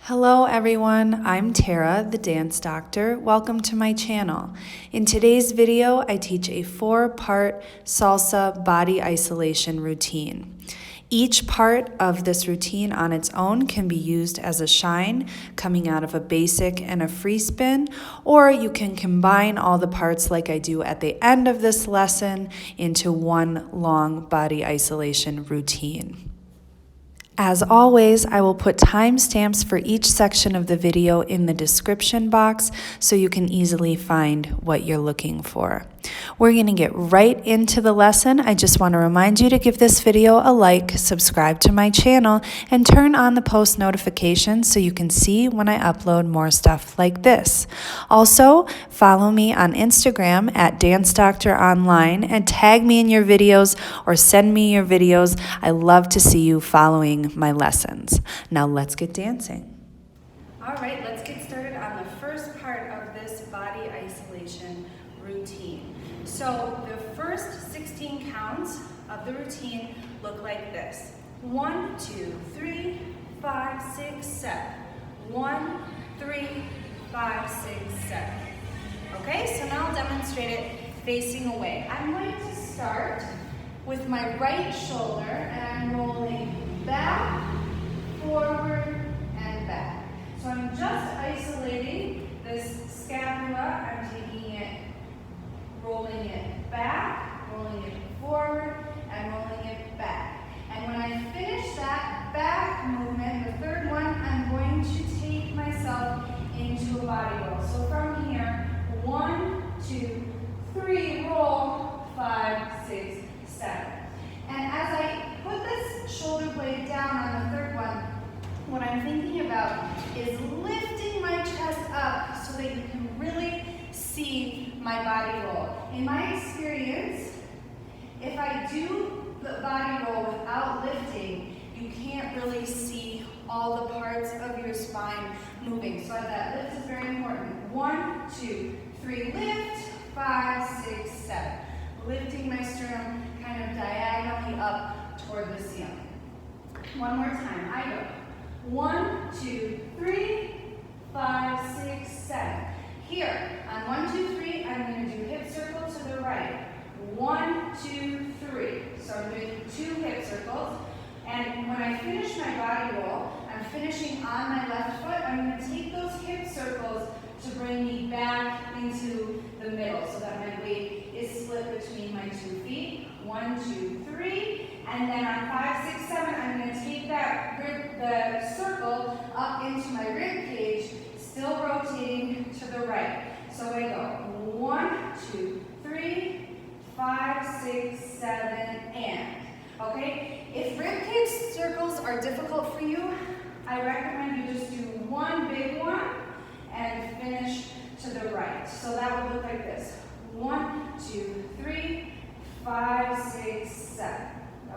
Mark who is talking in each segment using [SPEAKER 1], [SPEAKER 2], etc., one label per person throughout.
[SPEAKER 1] Hello everyone, I'm Tara, the dance doctor. Welcome to my channel. In today's video, I teach a 4-part salsa body isolation routine. Each part of this routine on its own can be used as a shine, coming out of a basic and a free spin, or you can combine all the parts like I do at the end of this lesson into one long body isolation routine. As always, I will put timestamps for each section of the video in the description box so you can easily find what you're looking for. We're going to get right into the lesson. I just want to remind you to give this video a like, subscribe to my channel, and turn on the post notifications so you can see when I upload more stuff like this. Also, follow me on Instagram at DanceDoctorOnline and tag me in your videos or send me your videos. I love to see you following my lessons. Now let's get dancing. All right, let's get started on the first part of this body isolation routine. So the first 16 counts of the routine look like this. 1, 2, 3, 5, 6, 7. 1, 3, 5, 6, 7. Okay, so now I'll demonstrate it facing away. I'm going to start with my right shoulder and I'm rolling back, forward, and back. So I'm just isolating this scapula. I'm taking it, rolling it back, rolling it forward, and rolling it back. And when I finish that back movement, the third one, I'm going to take myself into a body roll. So from here, 1, 2, 3, roll, 5, 6, 7. And as I put this shoulder blade down on the third one, what I'm thinking about is lifting my chest up so that you can really see my body roll. In my experience, if I do the body roll without lifting, you can't really see all the parts of your spine moving. So that lift is very important. 1, 2, 3, lift, 5, 6, 7. Lifting my sternum kind of diagonally up toward the ceiling. One more time, I go. 1, 2, 3, 5, 6, 7. Here, on 1, 2, 3, I'm going to do hip circle to the right. 1, 2, 3. So I'm doing 2 hip circles. And when I finish my body roll, I'm finishing on my left foot. I'm going to take those hip circles to bring me back into the middle so that my weight is split between my 2 feet. 1, 2, 3. And then on 5, 6, 7, I'm going to take the circle up into my rib cage, still rotating to the right. So I go 1, 2, 3, 5, 6, 7, and. Okay? If rib cage circles are difficult for you, I recommend you just do one big one and finish to the right. So that would look like this. 1, 2, 3, 5, 6, 7.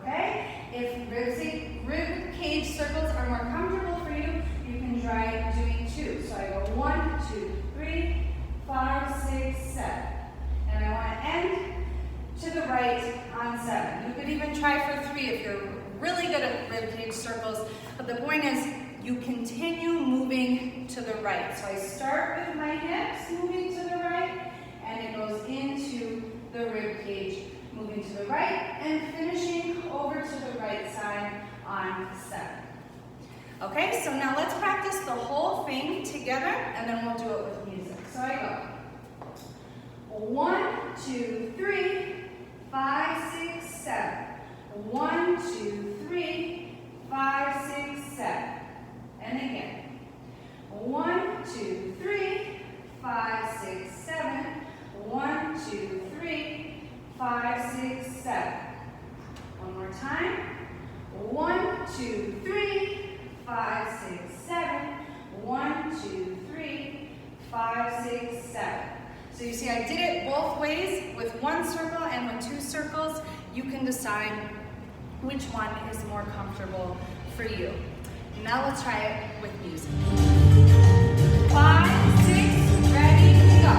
[SPEAKER 1] Okay? If rib cage circles are more comfortable for you, you can try doing 2. So I go 1, 2, 3, 5, 6, 7. And I want to end to the right on 7. You could even try for 3 if you're really good at rib cage circles. But the point is, you continue moving to the right. So I start with my hips moving to the right, and it goes into the rib cage, moving to the right, and finishing over to the right side on 7. Okay, so now let's practice the whole thing together, and then we'll do it with music. So I go 1, 2, 3, 5, 6, 7. 1, 2, 3, 5, 6, 7. And again. 1, 2, 3, 5, 6, 7. 1, 2, 3, 5, 6, 7. One more time. 1, 2, 3, 5, 6, 7. 1, 2, 3, 5, 6, 7. So you see I did it both ways with 1 circle and with 2 circles. You can decide which one is more comfortable for you. Now let's try it with music. 5, 6, ready, go.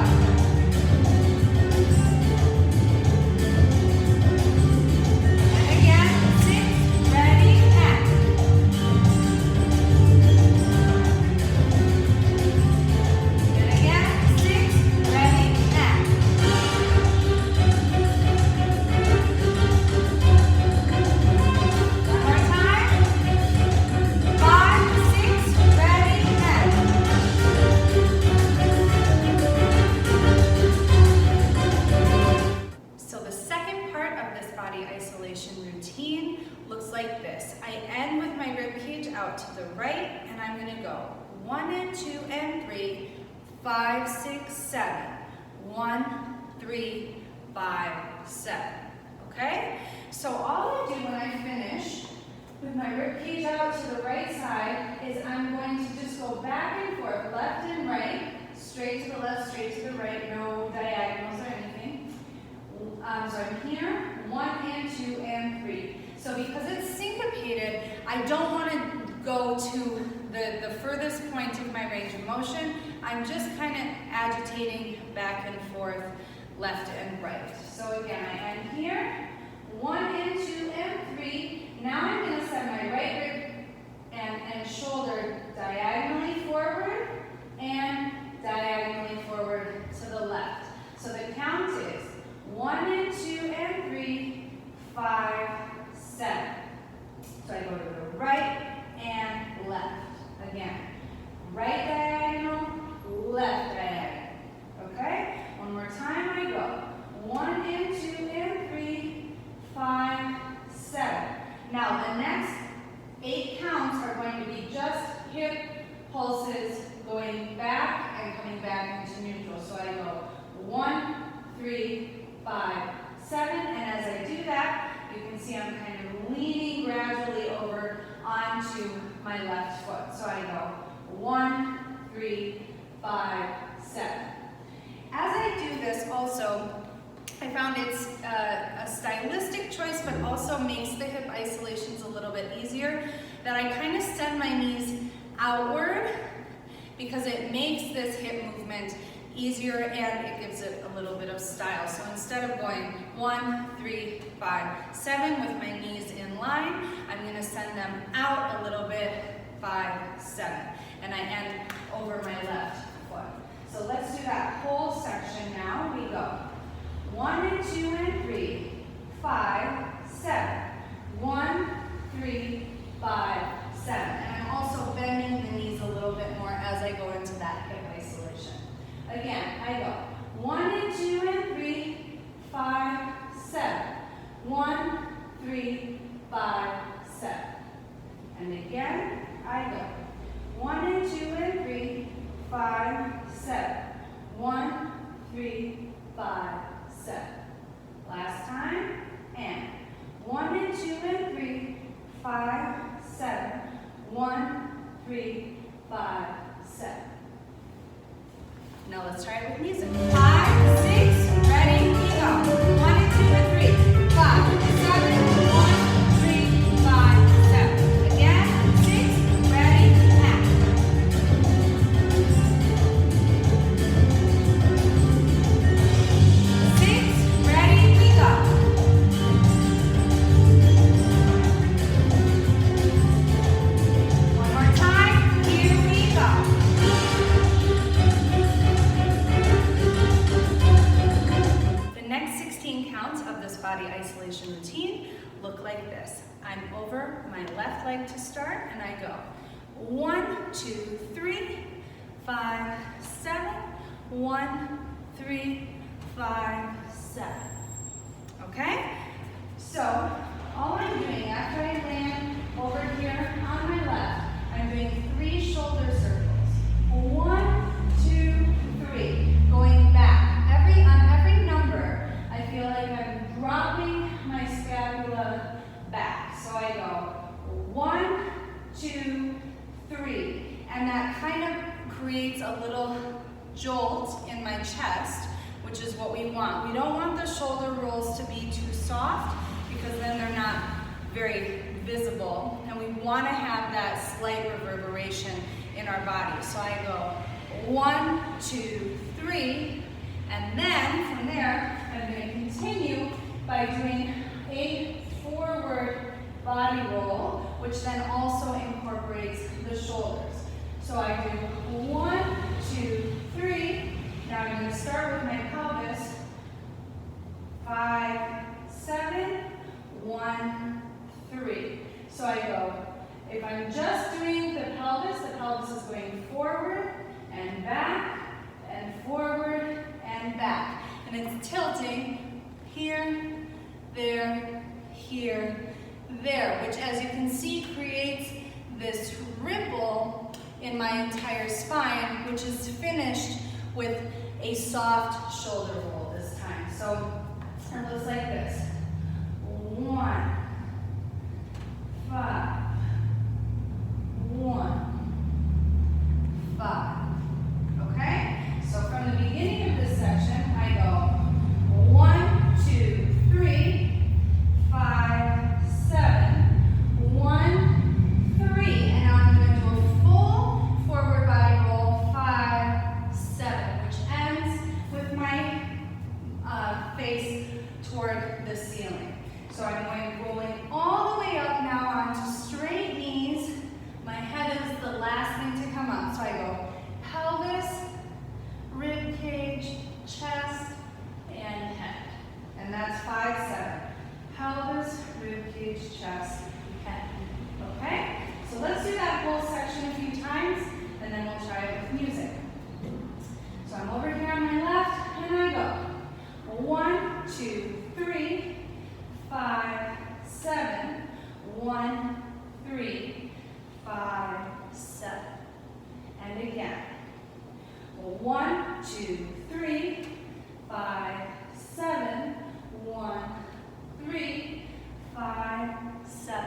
[SPEAKER 1] right, and I'm gonna go 1 and 2 and 3, 5, 6, 7. 1, 3, 5, 7. Okay? So all I do when I finish with my rib cage out to the right side is I'm going to just go back and forth, left and right, straight to the left, straight to the right, no diagonals or anything. So I'm here, 1 and 2 and 3. So because it's syncopated, I don't want to go to the furthest point of my range of motion. I'm just kind of agitating back and forth, left and right. So again, I end here, 1 and 2 and 3. Now I'm going to send my right rib and shoulder diagonally forward and diagonally forward to the left. So the count is 1 and 2 and 3, 5, 7. So I go to the right and left. Again, right diagonal, left diagonal. Okay? One more time I go. 1 and 2 and 3, 5, 7. Now the next 8 counts are going to be just hip pulses going back and coming back into neutral. So I go 1, 3, 5, 7. And as I do that, you can see I'm kind of leaning gradually over onto my left foot. So I go 1, 3, 5, 7. As I do this also, I found it's a stylistic choice, but also makes the hip isolations a little bit easier, that I kind of send my knees outward because it makes this hip movement easier and it gives it a little bit of style. So instead of going 1, 3, 5, 7 with my knees in line, I'm going to send them out a little bit, 5, 7. And I end over my left foot. So let's do that whole section now. We go 1 and 2 and 3, 5, 7. 1, 3, 5, 7. And I'm also bending the knees a little bit more as I go into that hip isolation. Again, I go 1 and 2 and 3, 5, 7. 1, 3, 5, 7. And again, I go 1 and 2 and 3, 5, 7. 1, 3, 5, 7. Last time, and 1 and 2 and 3, 5, 7. 1, 3, 5, 7. Now let's try it with music. 5, 6, ready, we go. 1 and 2 and 3, 5, 7, 1, 3, 5, 7. Again, 6, ready, act. 6, ready, we go. 1 more time, here we go. Body isolation routine look like this. I'm over my left leg to start and I go 1, 2, 3, 5, 7, 1, 3, 5, 7. Okay? So all I'm doing after I land over here on my left, I'm doing 3 shoulder circles. 1, 2, 3. Going back. On every number, I feel like I'm dropping my scapula back. So I go 1, 2, 3. And that kind of creates a little jolt in my chest, which is what we want. We don't want the shoulder rolls to be too soft because then they're not very visible. And we want to have that slight reverberation in our body. So I go 1, 2, 3. And then from there, I'm going to continue by doing a forward body roll, which then also incorporates the shoulders. So I do 1, 2, 3. Now I'm going to start with my pelvis. 5, 7, 1, 3. So I go, if I'm just doing the pelvis is going forward and back and forward and back. And it's tilting here, there, here, there, which as you can see creates this ripple in my entire spine, which is finished with a soft shoulder roll this time. So it looks like this. 1, 5, 1, 5. Okay? So from the beginning of this section, I go 1, 2, 3, 5, 7, 1, 3. And now I'm going to do a full forward body roll, 5, 7, which ends with my face toward the ceiling. So I'm going rolling all the way up now onto straight knees. My head is the last thing to come up. So I go pelvis, rib cage, chest, and head. And that's 5, 7. Pelvis, rib cage, chest, head. Okay? So let's do that whole section a few times, and then we'll try it with music. So I'm over here on my left, and I go 1, 2, 3, 5, 7, 1, 3, 5, 7. And again. 1, 2, 3, 5, 7, 1, 3, 5, 7.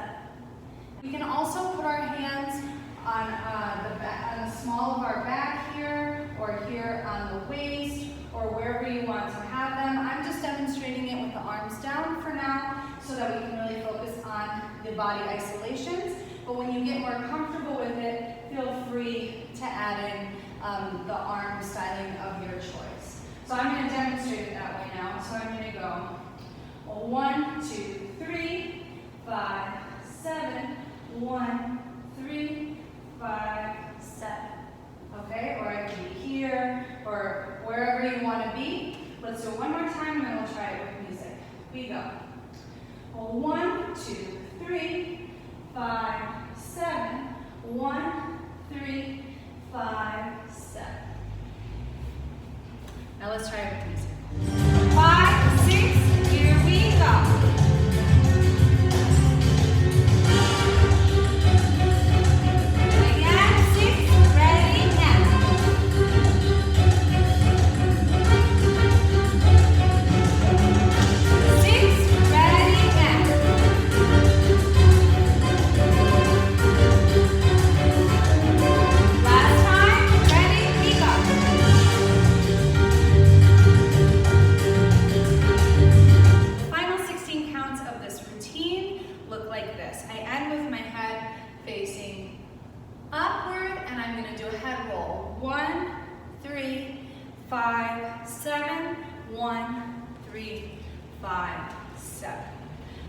[SPEAKER 1] We can also put our hands on the small of our back here, or here on the waist, or wherever you want to have them. I'm just demonstrating it with the arms down for now, so that we can really focus on the body isolations. But when you get more comfortable with it, feel free to add in the arm styling of your choice. So I'm going to demonstrate it that way now. So I'm going to go 1, 2, 3, 5, 7, 1, 3, 5, 7. Okay, or I can be here, or wherever you want to be. Let's do it one more time, and then we'll try it with music. We go. 1, 2, 3, 5, 7, 1, 3, 5, 7. Now let's try it with music. 5, 6, here we go.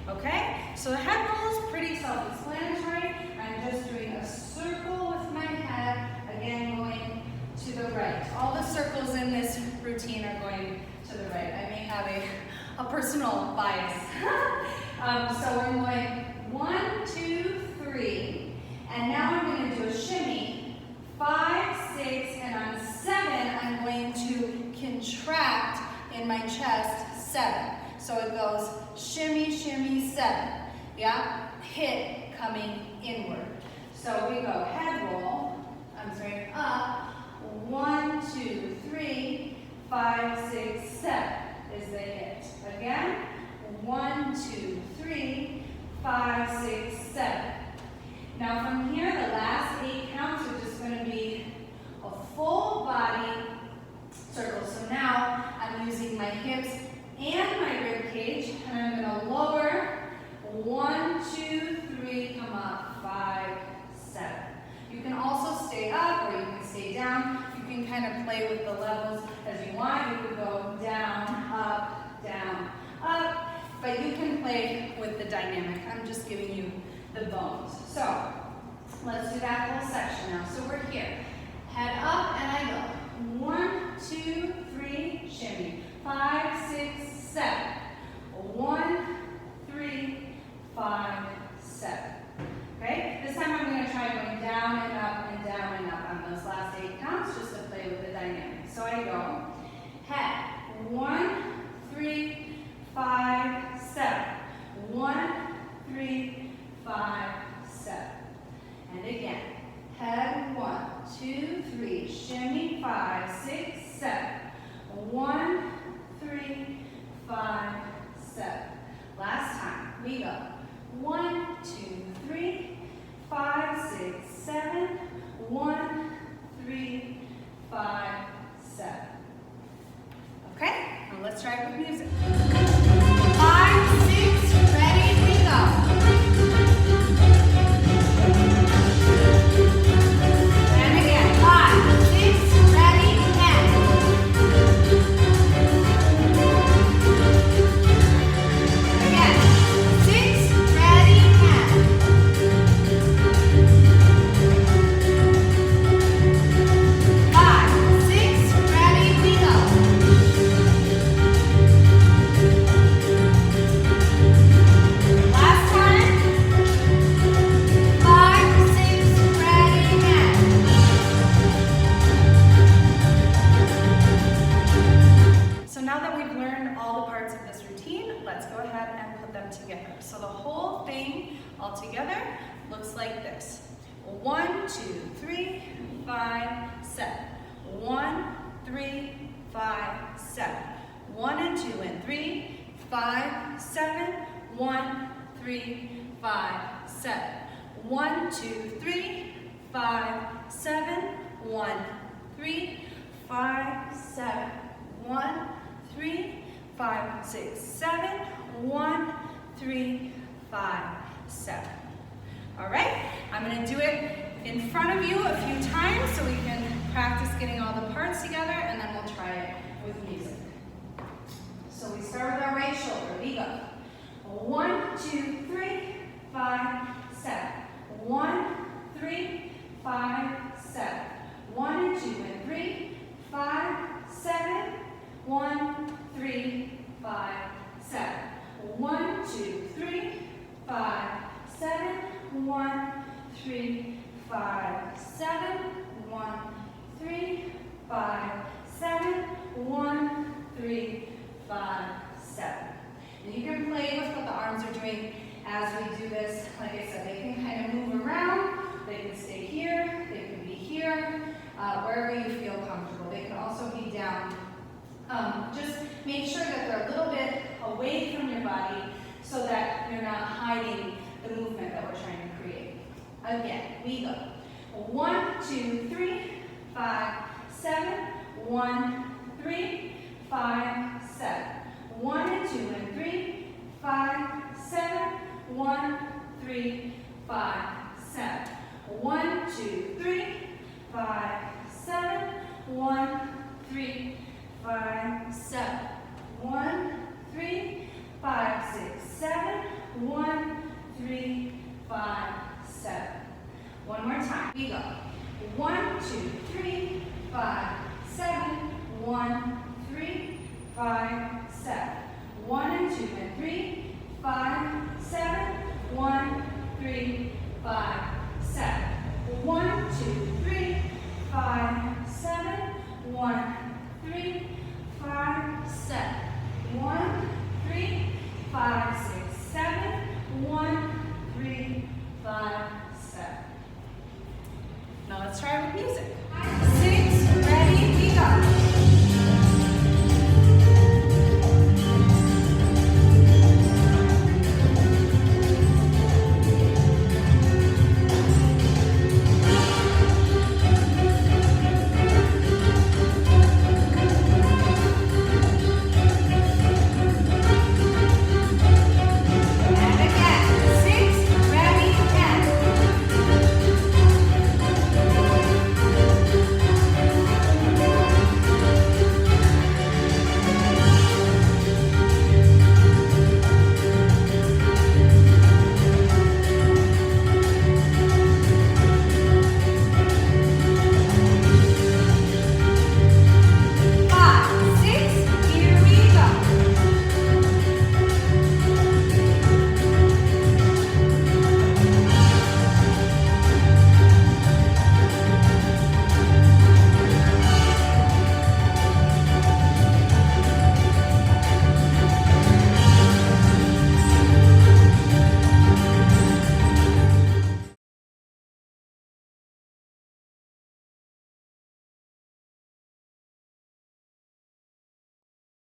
[SPEAKER 1] Okay, so the head roll is pretty self-explanatory. I'm just doing a circle with my head, again going to the right. All the circles in this routine are going to the right. I may have a personal bias. So we're going 1, 2, 3, and now I'm going to do a shimmy, 5, 6, and on 7, I'm going to contract in my chest, 7. So it goes shimmy, shimmy, 7. Yeah? Hit coming inward. So we go head roll, up, 1, 2, 3, 5, 6, 7 is the hit. Again, 1, 2, 3, 5, 6, 7. Now from here, the last 8 counts are just going to be a full body circle. So now I'm using my hips and my rib cage, and I'm going to lower 1, 2, 3, come up, 5, 7. You can also stay up, or you can stay down. You can kind of play with the levels as you want. You could go down, up, but you can play with the dynamic. I'm just giving you the bones. So let's do that whole section now. So we're here, head up, and I go 1, 2, 3, shimmy, 5, 6, 7. 1, 3, 5, 7. Okay? This time I'm going to try going down and up and down and up on those last 8 counts just to play with the dynamic. So I go head 1, 3, 5, 7. 1, 3, 5, 7. And again, head 1, 3, 5, 6, 7. 1, 3, 5, 7. Last time. We go. 1, 2, 3, 5, 6, 7. 1, 3, 5, 7. Okay? Now let's try it with music. 5, 6, ready, we go. Together. So the whole thing all together looks like this. 1, 2, 3, 5, 7. 1, 3, 5, 7. 1 and 2 and 3, 5, 7. 1, 3, 5, 7. 1, 2, 3, 5, 7. 1, 3, 5, 7. 1, 3, 5, 6, 7. 1, 3, 5, 7. All right, I'm going to do it in front of you a few times so we can practice getting all the parts together, and then we'll try it with music. So we start with our right shoulder. We go. 1, 2, 3, 5, 7. 1, 3, 5, 7. 1 and 2 and 3, 5, 7. 1, 3, 5, 7. 1, 2, 3, 5, 7. 1, 3, 5, 7. 1, 3, 5, 7. 1, 3, 5, 7. And you can play with what the arms are doing as we do this. Like I said, they can kind of move around. They can stay here. They can be here. Wherever you feel comfortable. They can also be down. Just make sure that they're a little bit away from your body so that you're not hiding the movement that we're trying to create. Again, we go. 1, 2, 3, 5, 7. 1, 3, 5, 7. 1 and 2 and 3, 5, 7. 1, 3, 5, 7. 1, 2, 3, 5, 7. 1, 3, 5, 7. 1, 3, 5, 6, 7. 1, 3, 5, 7. One more time. We go. 1, 2, 3, 5, 7. 1, 3, 5, 7. 1 and 2 and 3, 5, 7. 1, 3, 5, 7. 1, 2, 3, 5, 7. 1, 3, 5, 7. 1, 3, 5, 6, 7. 1, 3, 5, 7. Now let's try it with music.